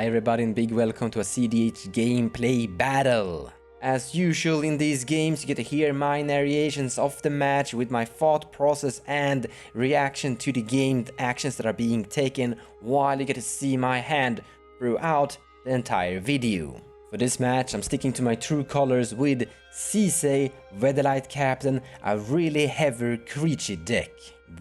everybody and big welcome to a cEDH gameplay battle. As usual in these games, you get to hear my narrations of the match with my thought process and reaction to the game actions that are being taken, while you get to see my hand throughout the entire video. For this match, I'm sticking to my true colors with Sisay, Weatherlight Captain, a really heavy creature deck.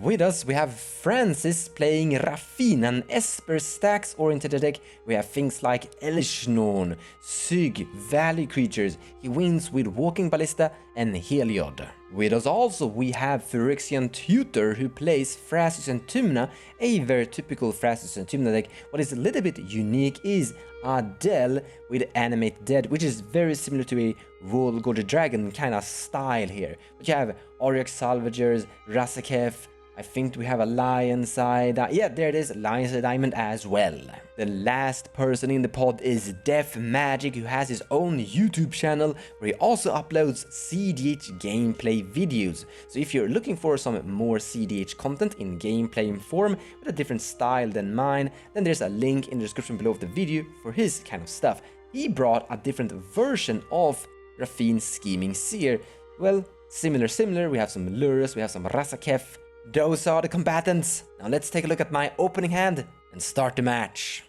With us, we have Francis playing Raffine, an Esper stacks-oriented deck. We have things like Elishnorn, Sig, Valley creatures. He wins with Walking Ballista and Heliod. With us also, we have Phyrexian Tutor, who plays Thrasios and Tymna, a very typical Thrasios and Tymna deck. What is a little bit unique is a Dell with Animate Dead, which is very similar to a Volgord Dragon kind of style here. But you have Auric Salvagers, Razaketh. I think we have a Lion's Eye. Yeah, there it is, Lion's Eye Diamond as well. The last person in the pod is Def Magic, who has his own YouTube channel where he also uploads cEDH gameplay videos. So if you're looking for some more cEDH content in gameplay form with a different style than mine, then there's a link in the description below of the video for his kind of stuff. He brought a different version of Raffine's Scheming Seer. Well, similar, we have some Lurus, we have some Razaketh. Those are the combatants. Now let's take a look at my opening hand and start the match.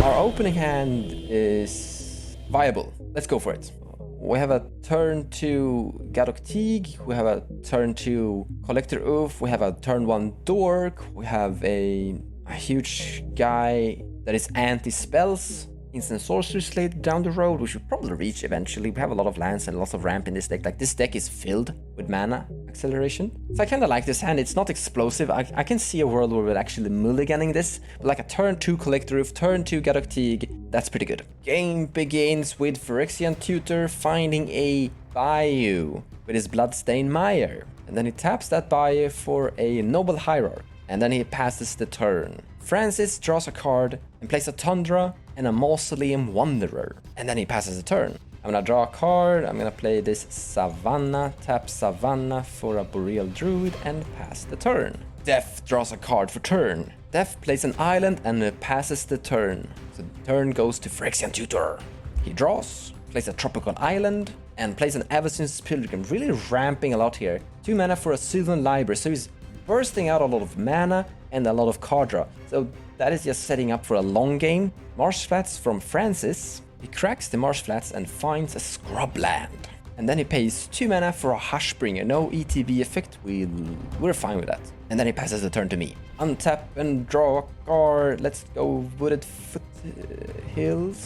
Our opening hand is viable. Let's go for it. We have a turn 2 Gadoktig, we have a turn 2 Collector Oath, we have a turn 1 Dork, we have a huge guy that is anti-spells. Instant Sorcery Slate down the road, we should probably reach eventually. We have a lot of lands and lots of ramp in this deck. Like, this deck is filled with mana acceleration. So I kind of like this hand. It's not explosive. I can see a world where we're actually mulliganing this. But like a turn 2 Collector Roof, turn 2 Gadoktig, that's pretty good. Game begins with Phyrexian Tutor finding a Bayou with his Bloodstained Mire. And then he taps that Bayou for a Noble Hierarch. And then he passes the turn. Francis draws a card and plays a Tundra and a Mausoleum Wanderer. And then he passes the turn. I'm gonna draw a card, I'm gonna play this Savannah, tap Savannah for a Boreal Druid and pass the turn. Def draws a card for turn. Def plays an island and passes the turn. So the turn goes to Phyrexian Tutor. He draws, plays a Tropical Island, and plays an Avacyn's Pilgrim, really ramping a lot here. 2 mana for a Sylvan Library, so he's bursting out a lot of mana and a lot of card draw. So that is just setting up for a long game. Marsh Flats from Francis. He cracks the Marsh Flats and finds a Scrubland. And then he pays 2 mana for a Hushbringer. No ETB effect, we're fine with that. And then he passes the turn to me. Untap and draw a card. Let's go Wooded Foothills.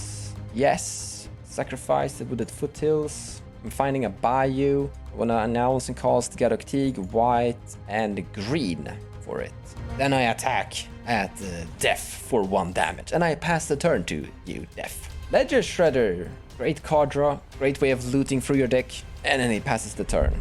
Yes. Sacrifice the Wooded Foothills. I'm finding a Bayou. I want to announce and cast Gadoktig, white and green for it. Then I attack at Def for 1 damage, and I pass the turn to you, Def. Ledger Shredder, great card draw, great way of looting through your deck, and then he passes the turn.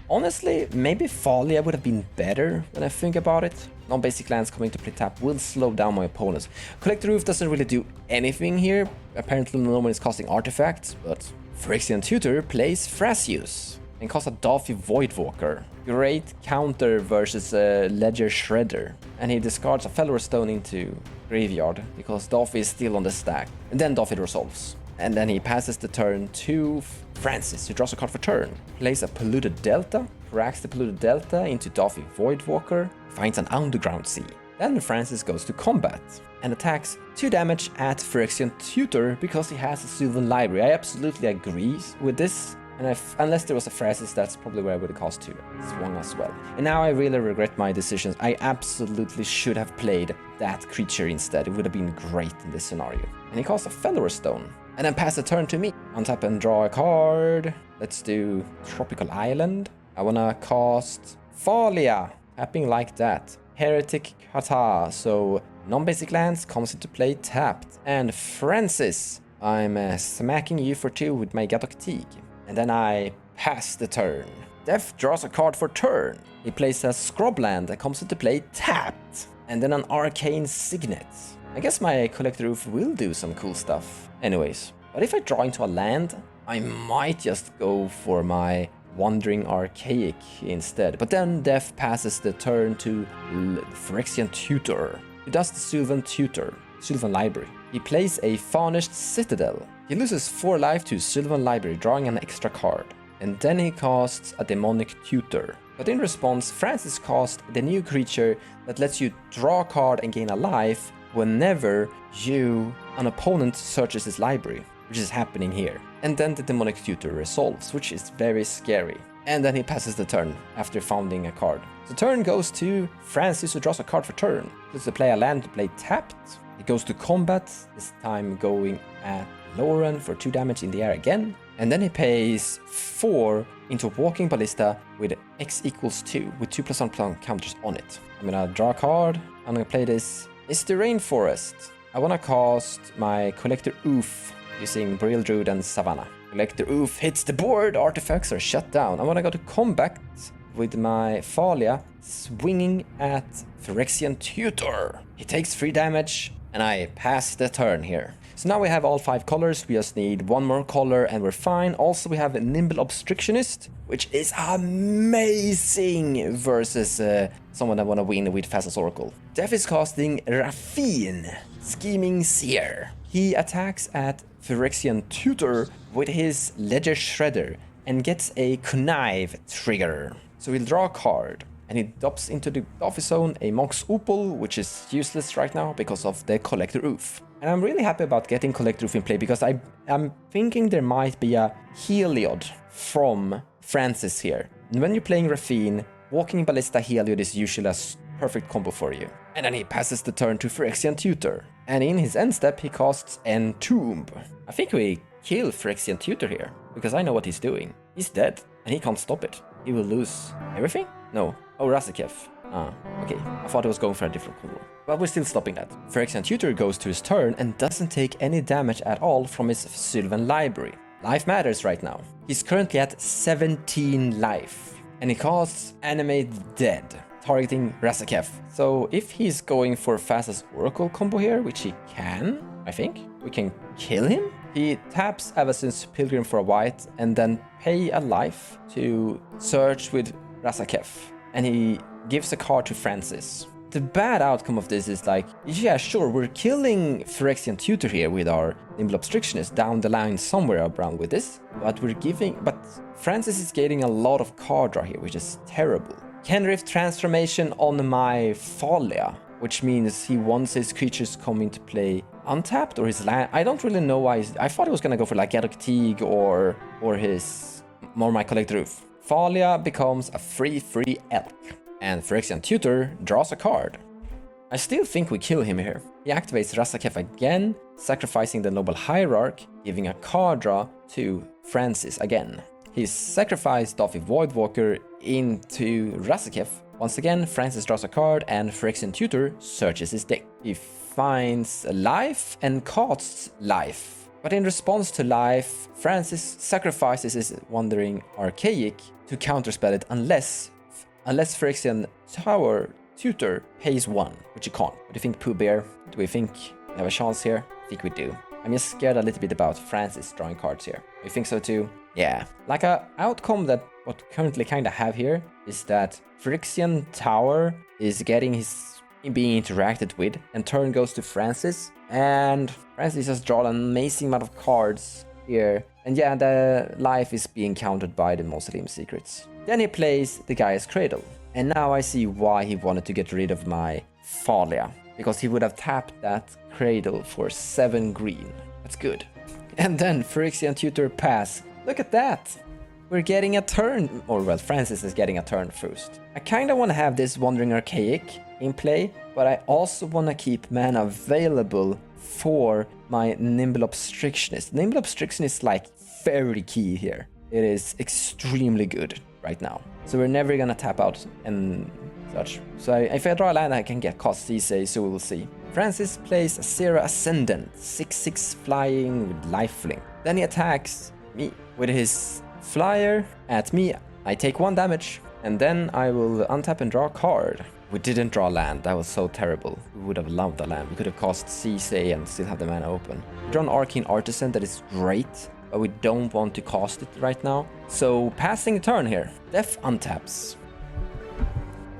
Honestly, maybe Thalia would have been better when I think about it. Non-basic lands coming to play tap will slow down my opponents. Collector Roof doesn't really do anything here. Apparently no one is casting artifacts, but Phyrexian Tutor plays Thrasios and casts a Daffy Voidwalker. Great counter versus Ledger Shredder. And he discards a Fellwar Stone into graveyard because Daffy is still on the stack. And then Daffy resolves. And then he passes the turn to Francis, who draws a card for turn. Plays a Polluted Delta, cracks the Polluted Delta into Daffy Voidwalker, finds an Underground Sea. Then Francis goes to combat and attacks 2 damage at Phyrexian Tutor because he has a Sylvan Library. I absolutely agree with this. And unless there was a Francis, that's probably where I would have cast 2 swung as well. And now I really regret my decisions. I absolutely should have played that creature instead. It would have been great in this scenario. And he casts a Fellwar Stone. And then pass the turn to me. Untap and draw a card. Let's do Tropical Island. I wanna cast Thalia. Tapping like that. Heretic Kata. So non-basic lands comes into play tapped. And Francis, I'm smacking you for 2 with my Gadoktig. And then I pass the turn. Def draws a card for turn. He plays a Scrubland that comes into play tapped. And then an Arcane Signet. I guess my Collector Roof will do some cool stuff. Anyways, but if I draw into a land, I might just go for my Wandering Archaic instead. But then Def passes the turn to Phyrexian Tutor. he does the Sylvan Tutor, Sylvan Library. He plays a Varnished Citadel. He loses 4 life to Sylvan Library, drawing an extra card. And then he casts a Demonic Tutor. But in response, Francis casts the new creature that lets you draw a card and gain a life whenever an opponent searches his library, which is happening here. And then the Demonic Tutor resolves, which is very scary. And then he passes the turn after founding a card. The turn goes to Francis, who draws a card for turn. Does to play a land to play tapped. It goes to combat, this time going at Lauren for 2 damage in the air again. And then he pays 4 into Walking Ballista with X equals 2, with 2+1 counters on it. I'm gonna draw a card. I'm gonna play this. It's the Rainforest. I wanna cast my Collector Oof using Burial Druid and Savannah. Collector Oof hits the board, artifacts are shut down. I wanna go to combat with my Thalia, swinging at Phyrexian Tutor. He takes 3 damage, and I pass the turn here. So now we have all 5 colors, we just need 1 more color and we're fine. Also we have a Nimble Obstructionist, which is amazing versus someone that wanna win with Thassa's Oracle. Def is casting Raffine, Scheming Seer. He attacks at Phyrexian Tutor with his Ledger Shredder and gets a Connive trigger. So he'll draw a card. And he drops into the office zone a Monk's Opal, which is useless right now because of the Collector Oof. And I'm really happy about getting Collector Oof in play because I'm thinking there might be a Heliod from Francis here. And when you're playing Raffine, Walking Ballista Heliod is usually a perfect combo for you. And then he passes the turn to Phyrexian Tutor. And in his end step, he casts Entomb. I think we kill Phyrexian Tutor here because I know what he's doing. He's dead and he can't stop it. He will lose everything? No. Oh, Razaketh. Ah, okay. I thought I was going for a different combo. But we're still stopping that. Phyrexian Tutor goes to his turn and doesn't take any damage at all from his Sylvan Library. Life matters right now. He's currently at 17 life. And he casts Animate Dead, targeting Razaketh. So if he's going for Thassa's Oracle combo here, which he can, I think, we can kill him. He taps Avacyn's Pilgrim for a white and then pay a life to search with Razaketh. And he gives a card to Francis. The bad outcome of this is like, yeah, sure, we're killing Phyrexian Tutor here with our Nimble Obstructionist down the line somewhere around with this. But Francis is getting a lot of card draw here, which is terrible. Kenriff Transformation on my Thalia, which means he wants his creatures come into play untapped or his land. I don't really know why. I thought he was gonna go for like Teague or my Collector Roof. Thalia becomes a free elk, and Phyrexian Tutor draws a card. I still think we kill him here. He activates Razaketh again, sacrificing the Noble Hierarch, giving a card draw to Francis again. He sacrificed Daffy Voidwalker into Razaketh. Once again, Francis draws a card and Phyrexian Tutor searches his deck. He finds a life and casts life. But in response to life, Francis sacrifices his Wandering Archaic to counterspell it unless Phyrexian Tutor pays 1, which you can't. What do you think, Pooh Bear? Do we think we have a chance here? I think we do. I'm just scared a little bit about Francis drawing cards here. You think so too? Yeah. Like a outcome that what we currently kind of have here is that Phyrexian Tower is being interacted with, and turn goes to Francis, and Francis has drawn an amazing amount of cards here, and yeah, the life is being countered by the Mausoleum Secrets. Then he plays the Gaia's Cradle, and now I see why he wanted to get rid of my Thalia, because he would have tapped that Cradle for 7 green. That's good. And then Phyrexian Tutor pass. Look at that! We're getting a turn, or well, Francis is getting a turn first. I kinda wanna have this Wandering Archaic in play, but I also wanna keep mana available for my Nimble Obstructionist. Nimble Obstructionist is like very key here. It is extremely good right now. So we're never gonna tap out and such. So if I draw a land, I can get cost Sisay, so we will see. Francis plays a Serra Ascendant, 6/6 flying with lifelink. Then he attacks me with his flyer at me. I take 1 damage, and then I will untap and draw a card. We didn't draw land, that was so terrible. We would have loved the land. We could have cast Sisay and still have the mana open. We draw an Arcane Artisan, that is great, but we don't want to cast it right now. So passing a turn here. Def untaps.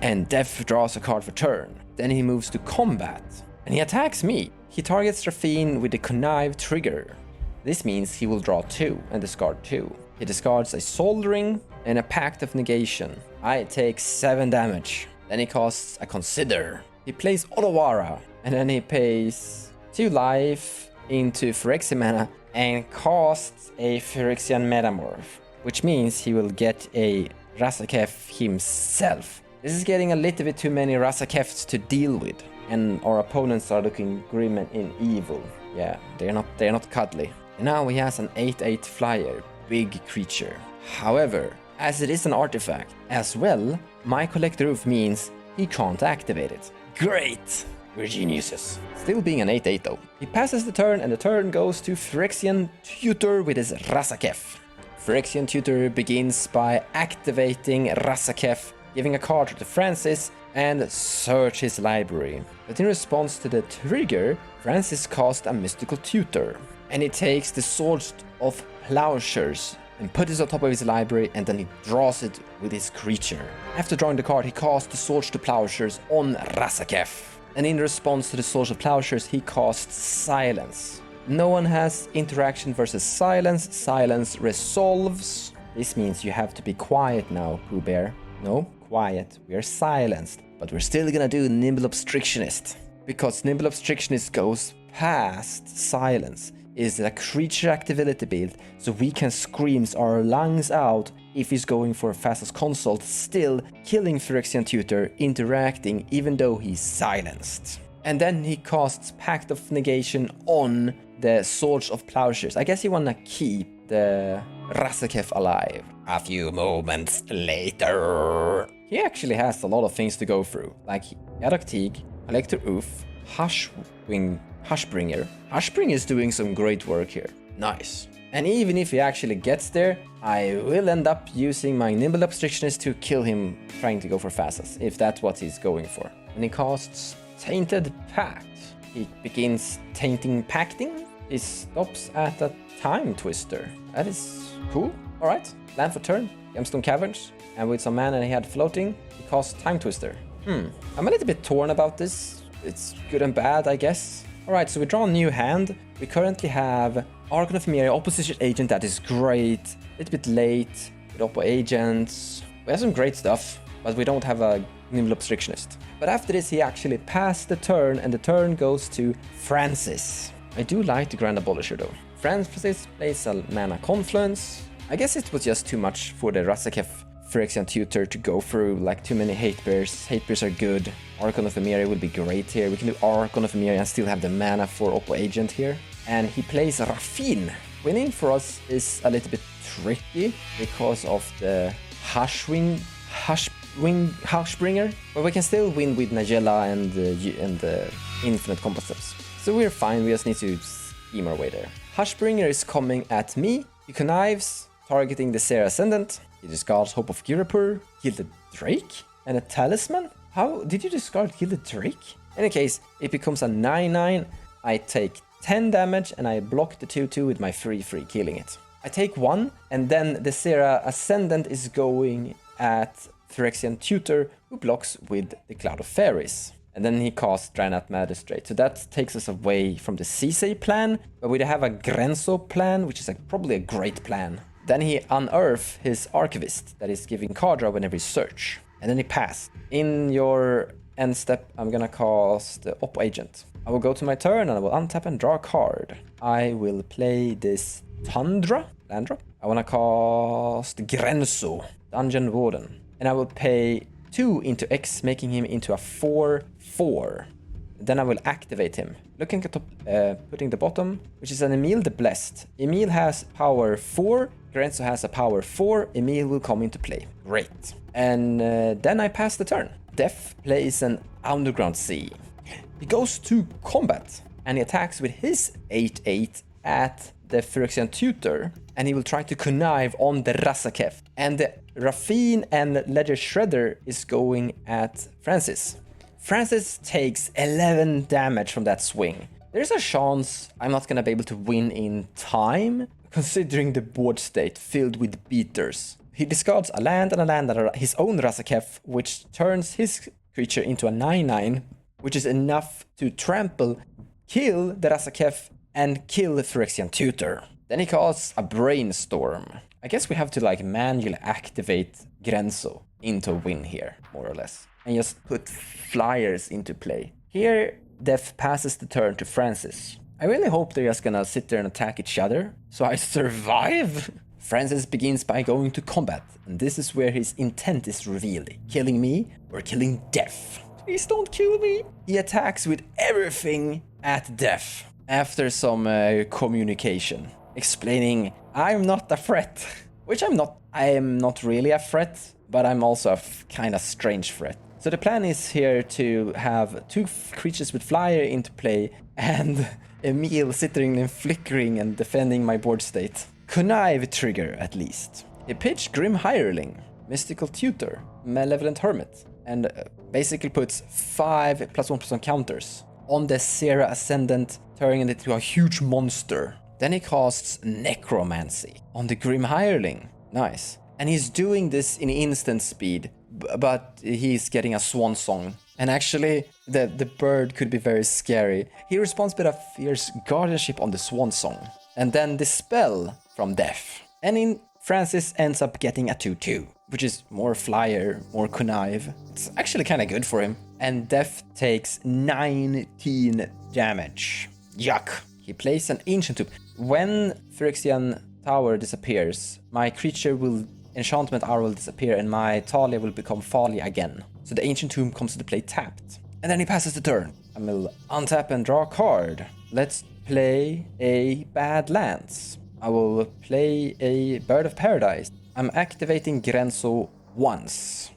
And Def draws a card for turn. Then he moves to combat, and he attacks me. He targets Raffine with the connive trigger. This means he will draw 2 and discard 2. He discards a soldering and a pact of negation. I take 7 damage. Then he casts a consider. He plays Otawara, and then he pays 2 life into Phyrexian mana and casts a Phyrexian Metamorph, which means he will get a Razaketh himself. This is getting a little bit too many Razakeths to deal with, and our opponents are looking grim and in evil. Yeah, they're not cuddly. And now he has an 8/8 flyer, big creature. However, as it is an artifact as well, my Collector Roof means he can't activate it. Great! We're geniuses. Still being an 8/8 though. He passes the turn, and the turn goes to Phyrexian Tutor with his Razaketh. Phyrexian Tutor begins by activating Razaketh, giving a card to Francis, and search his library. But in response to the trigger, Francis casts a mystical tutor, and he takes the Sword of Plowshares and puts it on top of his library, and then he draws it with his creature. After drawing the card, he casts the Sword to Plowshares on Razaketh. And in response to the Sword of Plowshares, he casts Silence. No one has interaction versus silence. Silence resolves. This means you have to be quiet now, Pooh Bear. No, quiet. We are silenced. But we're still gonna do Nimble Obstructionist. Because Nimble Obstructionist goes past silence. Is a creature activity build, so we can scream our lungs out if he's going for a fastest consult, still killing Phyrexian Tutor, interacting even though he's silenced. And then he casts Pact of Negation on the Swords of Plowshares. I guess he wanna keep the Razaketh alive. A few moments later, he actually has a lot of things to go through, like Razaketh, Collector Oof, Hushbringer. Hushbringer is doing some great work here. Nice. And even if he actually gets there, I will end up using my Nimble Obstructionist to kill him trying to go for fastest, if that's what he's going for. And he casts Tainted Pact. He begins Tainting Pacting. He stops at a Time Twister. That is cool. Alright, land for turn, Gemstone Caverns. And with some mana he had floating, he casts Time Twister. I'm a little bit torn about this. It's good and bad, I guess. Alright, so we draw a new hand. We currently have Archon of Emeria, Opposition Agent, that is great. A little bit late with Oppo Agents. We have some great stuff, but we don't have a Nimble Obstructionist. But after this, he actually passed the turn, and the turn goes to Francis. I do like the Grand Abolisher though. Francis plays a mana Confluence. I guess it was just too much for the Razaketh Phyrexian Tutor to go through, like too many Hate Bears. Hate Bears are good. Archon of Emeria will be great here. We can do Archon of Emeria and still have the mana for Oppo Agent here. And he plays Raffine. Winning for us is a little bit tricky because of the Hushbringer, but we can still win with Nagella and the Infinite Combat Steps. So we're fine, we just need to scheme our way there. Hushbringer is coming at me. He connives, targeting the Serra Ascendant. He discards Hope of Girapur, Gilded Drake, and a Talisman? How did you discard Gilded Drake? In any case, it becomes a 9/9. I take 10 damage and I block the 2/2 with my 3/3, killing it. I take 1, and then the Serra Ascendant is going at Phyrexian Tutor, who blocks with the Cloud of Fairies. And then he casts Draenei Magistrate. So that takes us away from the Sisay plan, but we have a Grenzo plan, which is probably a great plan. Then he unearths his Archivist, that is giving card draw whenever he search. And then he passed. In your end step, I'm gonna cast the Oppo Agent. I will go to my turn and I will untap and draw a card. I will play this Tundra, land drop. I wanna cast Grenzo, Dungeon Warden. And I will pay 2 into X, making him into a 4/4. Then I will activate him. Looking at putting the bottom, which is an Emil the Blessed. Emil has power 4, Grenzo has a power 4, Emil will come into play. Great. And then I pass the turn. Def plays an Underground Sea. He goes to combat, and he attacks with his 8/8 at the Phyrexian Tutor, and he will try to connive on the Razaketh. And the Raffine and Ledger Shredder is going at Francis. Francis takes 11 damage from that swing. There's a chance I'm not gonna be able to win in time, considering the board state filled with beaters. He discards a land and his own Razaketh, which turns his creature into a 9/9, which is enough to trample, kill the Razaketh, and kill the Phyrexian Tutor. Then he casts a Brainstorm. I guess we have to like manually activate Grenzo into win here, more or less. And just put flyers into play. Here, Death passes the turn to Francis. I really hope they're just gonna sit there and attack each other, so I survive. Francis begins by going to combat, and this is where his intent is revealed. Killing me or killing Death. Please don't kill me. He attacks with everything at Death. After some communication, explaining I'm not a threat, which I'm not. I am not really a threat, but I'm also a kind of strange threat. So the plan is here to have two creatures with flyer into play and Emil sitting and flickering and defending my board state. Connive trigger at least. He pitched Grim Hireling, Mystical Tutor, Malevolent Hermit, and basically puts 5 +1/+1 counters on the Serra Ascendant, turning it into a huge monster. Then he casts Necromancy on the Grim Hireling. Nice. And he's doing this in instant speed, but he's getting a swan song. And actually, the bird could be very scary. He responds with a fierce guardianship on the swan song. And then Dispel from Death. And Francis ends up getting a 2/2, which is more flyer, more connive. It's actually kind of good for him. And Death takes 19 damage. Yuck. He plays an Ancient Tomb. When Phyrexian Tower disappears, my creature will... Enchantment Hour will disappear and my Talia will become Thalia again. So the Ancient Tomb comes to play tapped. And then he passes the turn. I will untap and draw a card. Let's play a Badlands. I will play a Bird of Paradise. I'm activating Grenzo once.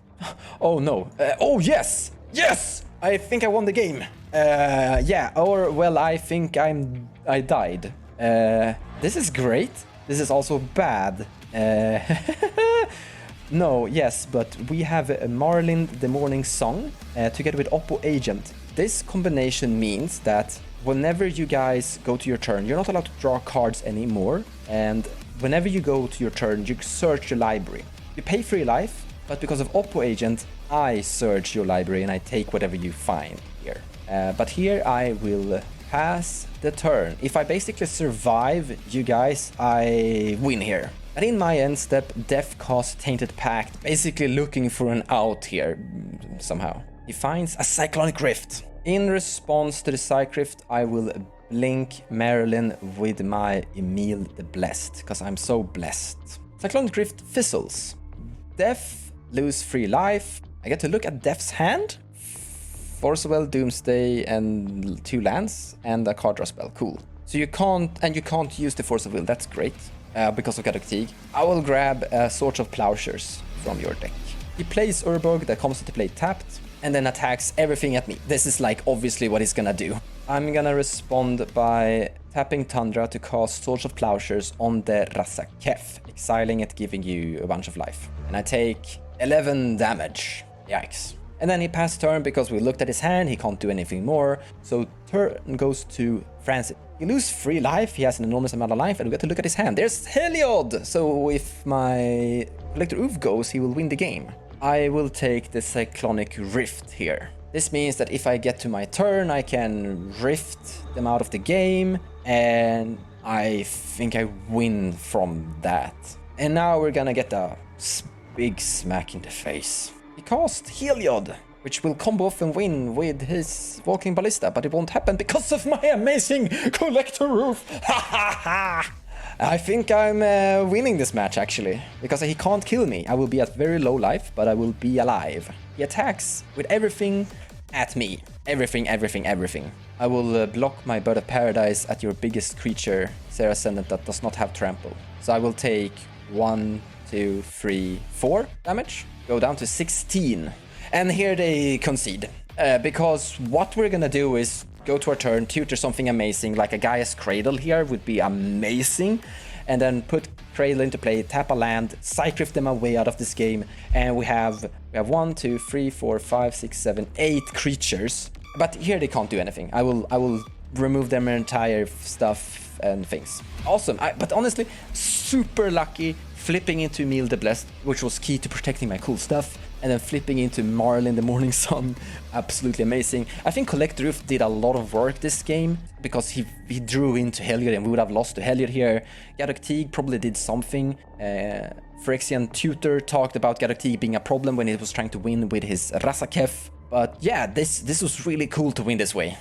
Oh no. Oh yes! Yes! I think I won the game. Yeah, or well, I think I died. This is great. This is also bad. No, yes, but we have Marlin the Morning Song together with Oppo Agent. This combination means that whenever you guys go to your turn, you're not allowed to draw cards anymore. And whenever you go to your turn, you search your library. You pay 3 life, but because of Oppo Agent, I search your library and I take whatever you find here. But here I will pass the turn. If I basically survive you guys, I win here. And in my end step, Death casts Tainted Pact, basically looking for an out here somehow. He finds a Cyclonic Rift. In response to the Cyclonic Rift, I will blink Marilyn with my Emil the Blessed, because I'm so blessed. Cyclonic Rift fizzles. Death lose 3 life. I get to look at Death's hand. Force of Will, Doomsday, and 2 lands, and a card draw spell. Cool. So you can't use the Force of Will. That's great. Because of Gadoktig. I will grab Swords of Plowshares from your deck. He plays Urbog that comes into play tapped, and then attacks everything at me. This is like obviously what he's gonna do. I'm gonna respond by tapping Tundra to cast Swords of Plowshares on the Razaketh, exiling it, giving you a bunch of life. And I take 11 damage. Yikes. And then he passed turn because we looked at his hand, he can't do anything more. So turn goes to Francis. He loses 3 life, he has an enormous amount of life, and we get to look at his hand. There's Heliod! So if my Collector Oof goes, he will win the game. I will take the Cyclonic Rift here. This means that if I get to my turn, I can rift them out of the game, and I think I win from that. And now we're gonna get a big smack in the face. He cast Heliod, which will combo off and win with his Walking Ballista, but it won't happen because of my amazing Collector Roof. Ha ha ha! I think I'm winning this match actually, because he can't kill me. I will be at very low life, but I will be alive. He attacks with everything at me. Everything, everything, everything. I will block my Bird of Paradise at your biggest creature, Serra Ascendant, that does not have trample. So I will take 1, 2, 3, 4 damage. Go down to 16. And here they concede. Because what we're gonna do is go to our turn, tutor something amazing, like a Gaia's Cradle here would be amazing. And then put Cradle into play, tap a land, Cyclift them away out of this game. And we have 1, 2, 3, 4, 5, 6, 7, 8 creatures. But here they can't do anything. I will remove their entire stuff and things. Awesome. But honestly, super lucky. Flipping into Emil the Blessed, which was key to protecting my cool stuff. and then flipping into Marlin the Morning Sun, absolutely amazing. I think Collect Roof did a lot of work this game, because he drew into Hellier and we would have lost to Hellier here. Gadok Teague probably did something. Phyrexian Tutor talked about Gadok Teague being a problem when he was trying to win with his Razaketh. But yeah, this was really cool to win this way.